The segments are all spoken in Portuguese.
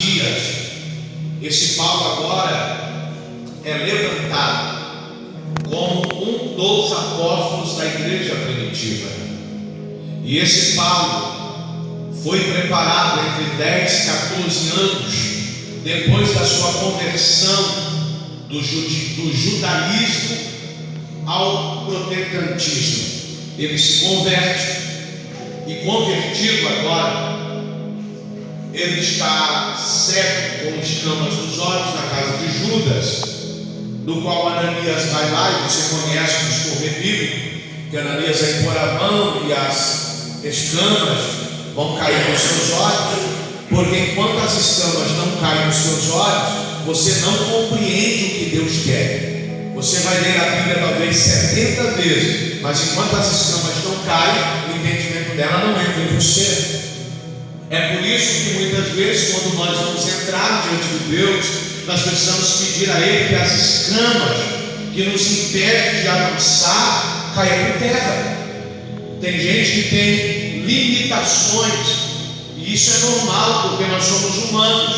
dias, esse Paulo agora é levantado como um dos apóstolos da igreja primitiva. E esse Paulo foi preparado entre 10 e 14 anos depois da sua conversão do judaísmo ao protestantismo. Ele se converte e, convertido agora, ele está cego, com escamas nos olhos, na casa de Judas, do qual Ananias vai lá, e você conhece o discorrer bíblico, que Ananias vai pôr a mão e as escamas vão cair nos seus olhos, porque enquanto as escamas não caem nos seus olhos, você não compreende o que Deus quer. Você vai ler a Bíblia talvez 70 vezes, mas enquanto as escamas não caem, o entendimento dela não entra em você. É por isso que muitas vezes, quando nós vamos entrar diante de Deus, nós precisamos pedir a Ele que as escamas que nos impedem de avançar caiam por terra. Tem gente que tem limitações, e isso é normal, porque nós somos humanos.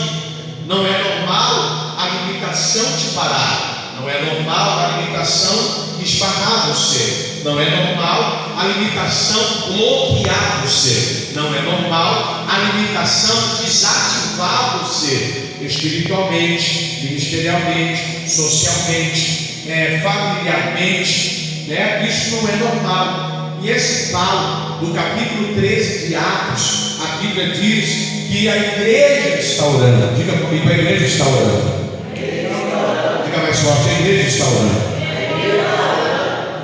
Não é normal a limitação te parar, não é normal a limitação esbarrar você, não é normal a limitação bloquear você, não é normal a limitação desativar você espiritualmente, ministerialmente, socialmente, familiarmente, né? Isso não é normal. E esse Paulo, no capítulo 13 de Atos, a Bíblia diz que a igreja está orando. Diga comigo, a igreja está orando. Diga mais forte, a igreja está orando.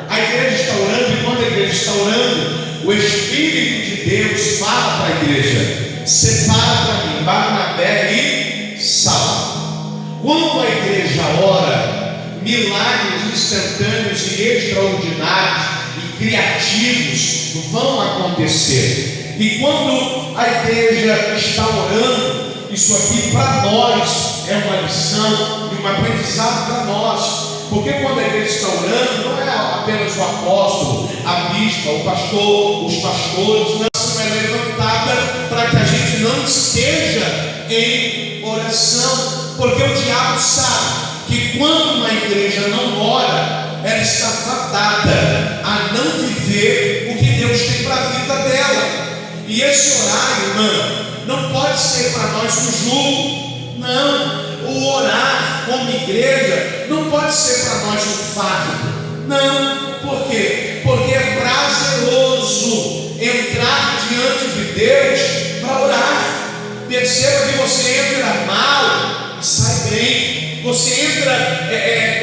A igreja está orando, e quando a igreja está orando, o Espírito de Deus fala para a igreja: separa para mim Barnabé e Saulo. Quando a igreja ora, milagres instantâneos e extraordinários e criativos vão acontecer. E quando a igreja está orando, isso aqui para nós é uma lição e um aprendizado para nós. Porque quando a igreja está orando, não é apenas o apóstolo, a bispa, o pastor, os pastores, não é levantada para que a gente não esteja em oração. Porque o diabo sabe que quando uma igreja não ora, ela está fadada a não viver o que Deus tem para a vida dela. E esse horário, irmão, não pode ser para nós um jugo. Não. O orar como igreja não pode ser para nós um fardo. Não. Por quê? Porque é prazeroso entrar diante de Deus para orar. Perceba que você entra mal e sai bem. Você entra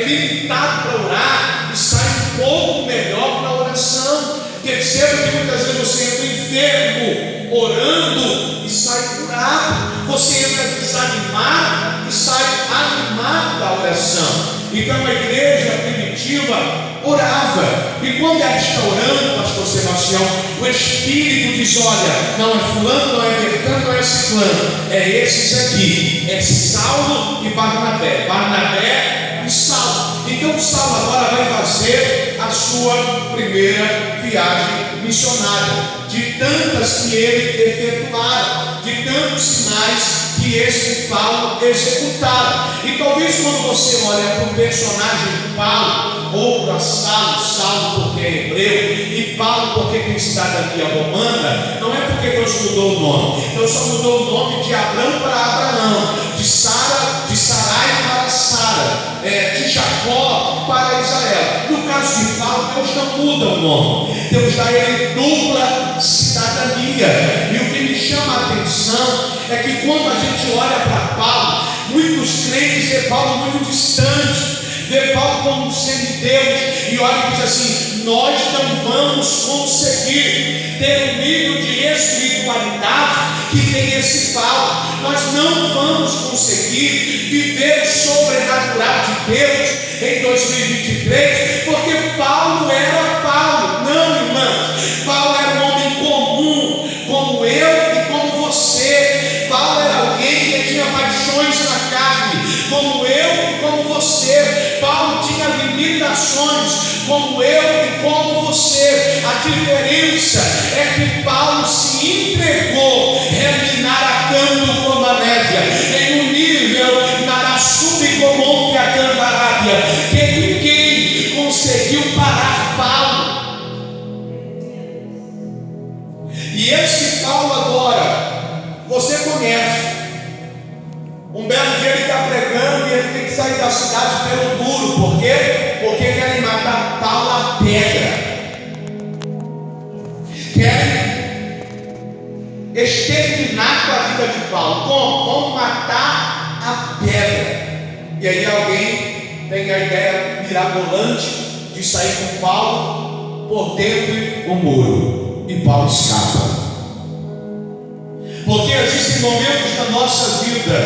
limitado para orar e sai um pouco melhor na oração. Perceba que muitas vezes você entra enfermo orando e sai curado. Você entra desanimado e sai animado da oração. Então a igreja primitiva orava. E quando ela está orando, pastor Sebastião, o Espírito diz: olha, não é fulano, não é Bertano, não é ciclano, é esses aqui, é Saulo e Barnabé. Barnabé e Saulo. Então Saulo agora vai fazer a sua primeira viagem missionária, de tantas que ele efetuara, de tantos sinais que esse Paulo executara. E talvez quando você olha para o personagem Paulo, ou para Saulo porque é hebreu, e Paulo porque tem cidadania romana, não é porque Deus mudou o nome. Deus só mudou o nome de Abrão para Abraão, de Sarai para Sara, de Jacó para Israel. No caso de Paulo, Deus não muda o nome, Deus dá a ele dupla cidadania. E o que me chama a atenção é que quando a gente olha para Paulo, muitos crentes vê Paulo muito distante, vê Paulo como um semideus, e olha e diz assim: nós não vamos conseguir ter o nível de espiritualidade que tem esse Paulo. Nós não vamos conseguir viver o sobrenatural de Deus em 2023, porque Paulo era Paulo. Não, irmãos, Paulo era um homem comum, como eu e como você. Paulo era alguém que tinha paixões na carne, como eu e como você. Paulo tinha limitações. como eu e como você. A diferença é que Paulo se entregou, reminaracando como a neve, em um nível narassume como ontem a Candarábia, que ninguém conseguiu parar Paulo. E esse Paulo agora, você conhece. Um belo dia ele está pregando e ele tem que sair da cidade pelo muro. Por quê? Porque querem matar Paulo a pedra. Querem exterminar com a vida de Paulo. Como? Vão matar a pedra. E aí alguém tem a ideia mirabolante de sair com Paulo por dentro do muro. E Paulo escapa. Porque existem momentos da nossa vida,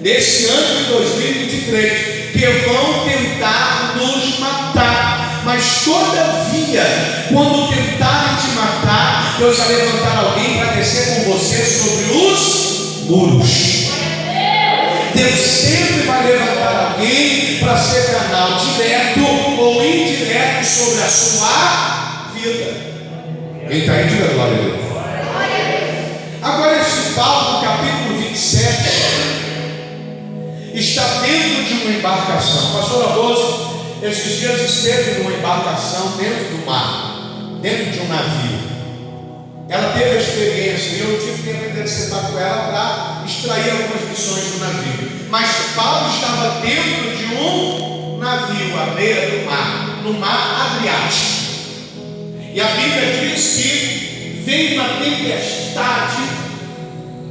nesse ano de 2023, que vão tentar nos matar, mas todavia, quando tentarem te matar, Deus vai levantar alguém para descer com você sobre os muros. Deus sempre vai levantar alguém para ser canal direto ou indireto sobre a sua vida. Quem está aí, diga glória a Deus. Agora, esse Paulo, no capítulo 27, está dentro de uma embarcação. Pastor Raposo, esses dias esteve numa embarcação dentro do mar, dentro de um navio. Ela teve a experiência e eu tive que aprender a sentar com ela para extrair algumas lições do navio. Mas Paulo estava dentro de um navio à beira do mar, no mar Adriático. E a Bíblia diz que veio uma tempestade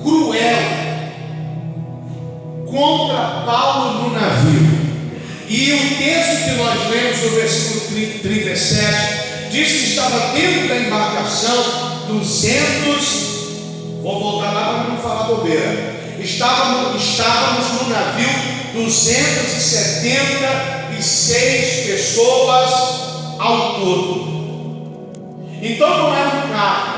cruel contra Paulo no navio. E o texto que nós lemos, no versículo 37, diz que estava dentro da embarcação 200, vou voltar lá para não falar bobeira, estávamos no navio 276 pessoas ao todo. Então não era um carro,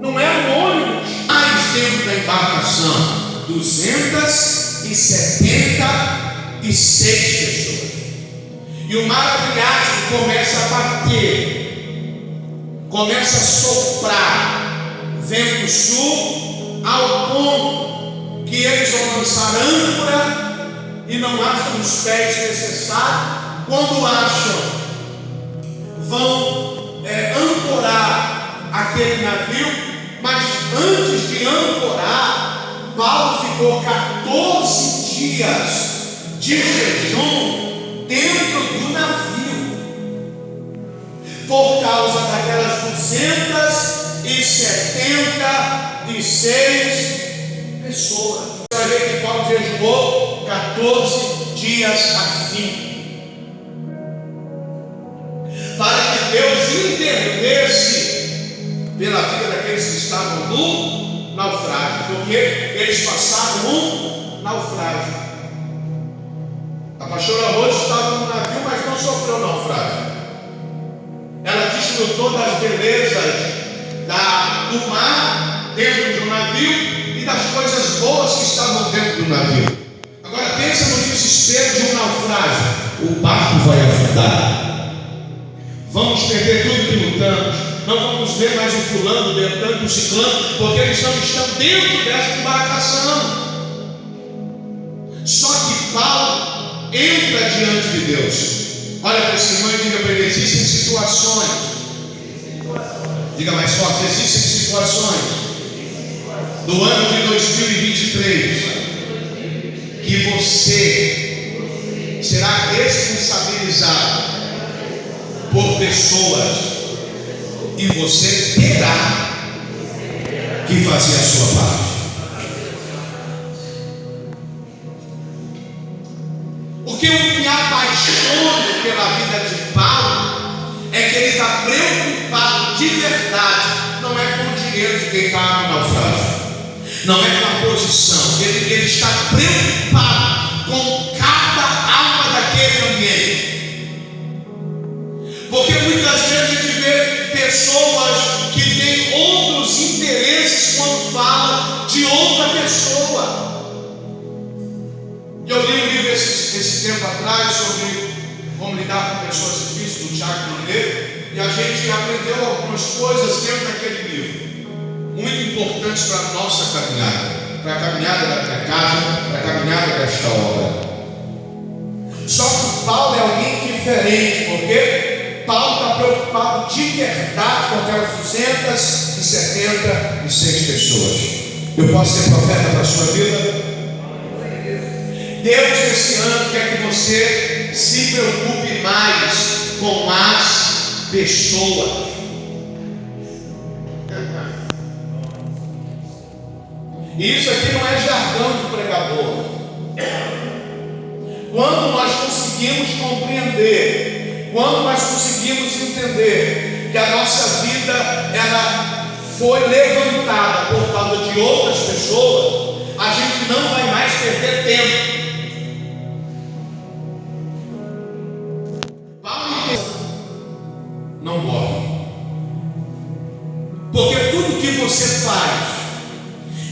não era um ônibus, mais dentro da embarcação 276 pessoas. E o mar Adriático começa a bater, começa a soprar vento sul, ao ponto que eles vão lançar âncora e não acham os pés necessários. Quando acham, vão ancorar aquele navio, mas antes de ancorar, Paulo ficou 14 dias de jejum dentro do navio, por causa daquelas 276 pessoas. Você vai ver que Paulo jejuou 14 dias a fim, para que Deus intervesse pela vida daqueles que estavam no naufrágio, porque eles passaram um naufrágio. A pastora Rose estava no navio, mas não sofreu naufrágio. Ela desfrutou das belezas do mar dentro de um navio e das coisas boas que estavam dentro do navio. Agora pensa no desespero de um naufrágio. O barco vai afundar. Vamos perder tudo que lutamos. Não vamos ver mais o fulano, o Bertano, o ciclano, porque eles não estão dentro dessa embarcação. Só que Paulo entra diante de Deus. Olha para esse irmão e diga para ele: existem situações. Diga mais forte: existem situações do ano de 2023 que você será responsabilizado por pessoas e você terá que fazer a sua parte. O que eu me apaixono pela vida de Paulo é que ele está preocupado de verdade, não é com o dinheiro de quem está no naufrágio, não é com a posição, ele está preocupado com cada alma daquele ambiente. Porque muitas vezes a gente vê pessoas que têm outros interesses quando falam de outra pessoa. Eu li um livro esse tempo atrás sobre como lidar com pessoas difíceis, do Tiago Mineiro, e a gente aprendeu algumas coisas dentro daquele livro, muito importantes para a nossa caminhada, para a caminhada da minha casa, para a caminhada desta obra. Só que Paulo é alguém diferente, porque Paulo está preocupado de verdade com aquelas 276 pessoas. Eu posso ser profeta para a sua vida? Deus esse ano quer que você se preocupe mais com as pessoas. E isso aqui não é jargão de pregador. Quando nós conseguimos compreender, quando nós conseguimos entender que a nossa vida ela foi levantada por causa de outras pessoas, a gente não vai mais perder tempo. Paulo não morre, porque tudo que você faz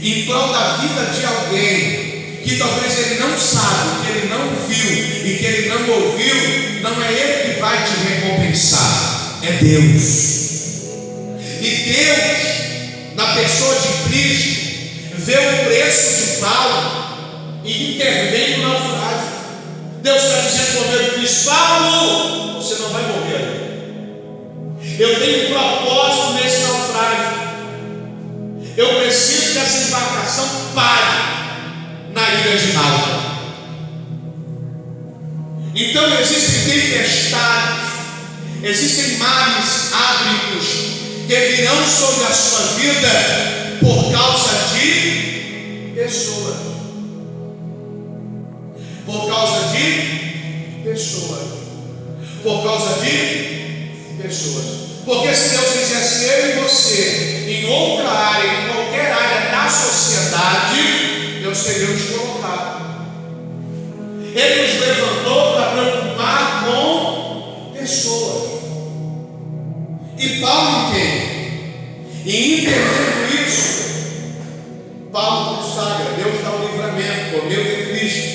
em prol da vida de alguém que talvez ele não sabe, que ele não viu e que ele não ouviu, não é ele que vai te recompensar, é Deus. E Deus, na pessoa de Cristo, vê o preço de Paulo e intervém no naufrágio. Deus está dizendo para o meu Cristo: Paulo, você não vai morrer. Eu tenho um propósito nesse naufrágio. Eu preciso que essa embarcação pare na ilha de Malta. Então existem tempestades, existem mares ábricos que virão sobre a sua vida por causa de pessoas. Por causa de pessoas. Por causa de pessoas. Porque se Deus fizesse eu e você em outra área, em qualquer área da sociedade, Deus teria nos colocado. Ele nos levantou para preocupar com pessoas. E Paulo entende. E entendendo isso, Paulo consagra: Deus dá o livramento por meio de Cristo.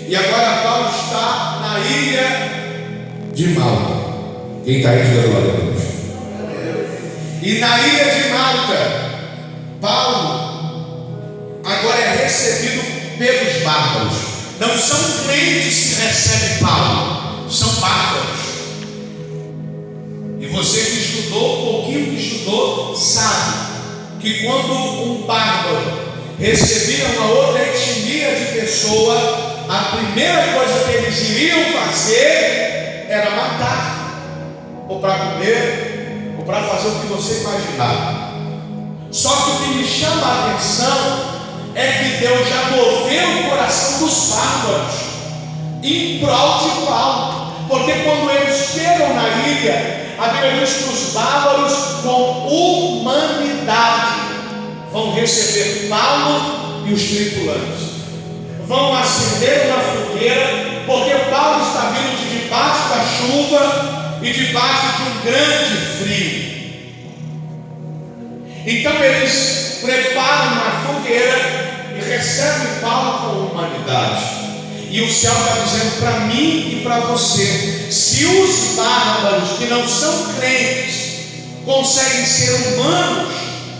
E agora Paulo está na ilha de Malta. Quem está aí diga glória a Deus. E na ilha de Malta, Paulo agora é recebido pelos bárbaros. Não são crentes que recebem Paulo, são bárbaros. E você que estudou, um pouquinho que estudou, sabe que quando um bárbaro recebia uma outra etnia de pessoa, a primeira coisa que eles iriam fazer era matar, ou para comer, ou para fazer o que você imaginar. Só que o que me chama a atenção é que Deus já moveu o coração dos bárbaros em prol de Paulo, porque quando eles chegam na ilha, a Bíblia diz que os bárbaros com humanidade vão receber Paulo e os tripulantes, vão acender uma fogueira, porque Paulo está vindo de debaixo da chuva e debaixo de um grande frio. Então eles preparam uma fogueira e recebem Paulo com humanidade. E o céu está dizendo para mim e para você: se os bárbaros que não são crentes conseguem ser humanos,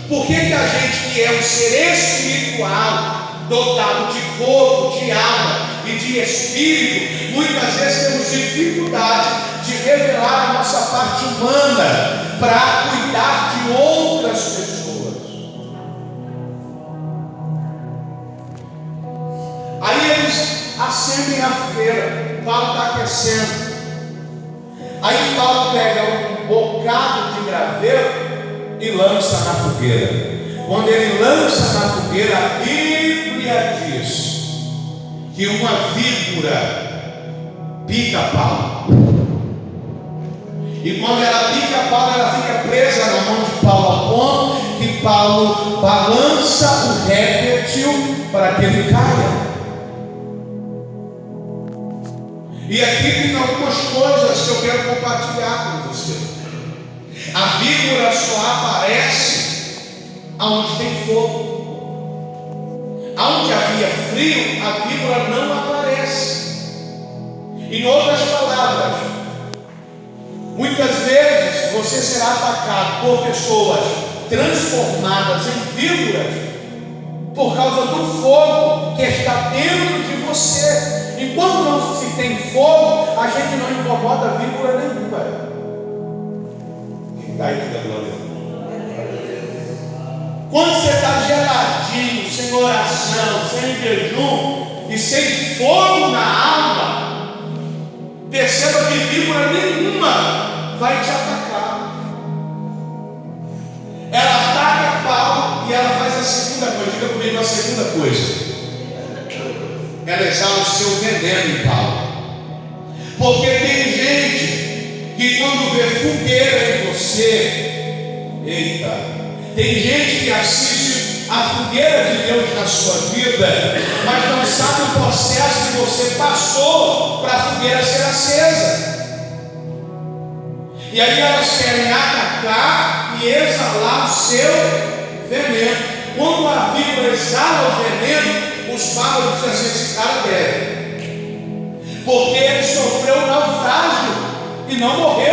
por que a gente que é um ser espiritual, dotado de corpo, de alma e de espírito, muitas vezes temos dificuldade de revelar a nossa parte humana para cuidar de outras pessoas? Aí eles acendem a fogueira, Paulo está aquecendo. Aí Paulo pega um bocado de graveto e lança na fogueira. Quando ele lança na fogueira, a Bíblia diz que uma víbora pica Paulo. E quando ela pica Paulo, ela fica presa na mão de Paulo, ao ponto que Paulo balança o réptil para que ele caia. E aqui tem algumas coisas que eu quero compartilhar com você. A víbora só aparece aonde tem fogo. Aonde havia frio, a víbora não aparece. Em outras palavras, Muitas vezes você será atacado por pessoas transformadas em víboras por causa do fogo que está dentro de você. Enquanto não se tem fogo, a gente não incomoda víbora nenhuma. Quem está aí que dá glória a Deus. Quando você está geladinho, sem oração, sem jejum e sem fogo na alma, perceba que víbora nenhuma vai te atacar. Ela ataca Paulo e ela faz a segunda coisa. Diga comigo a segunda coisa. Ela exala o seu veneno em Paulo. Porque tem gente que quando vê fogueira em você, eita, tem gente que assiste a fogueira de Deus na sua vida, mas não sabe o processo que você passou para a fogueira ser acesa. E aí elas querem atacar e exalar o seu veneno. Quando a víbora exala o veneno, os pagos dizem assim: esse cara deve, porque ele sofreu um naufrágio e não morreu.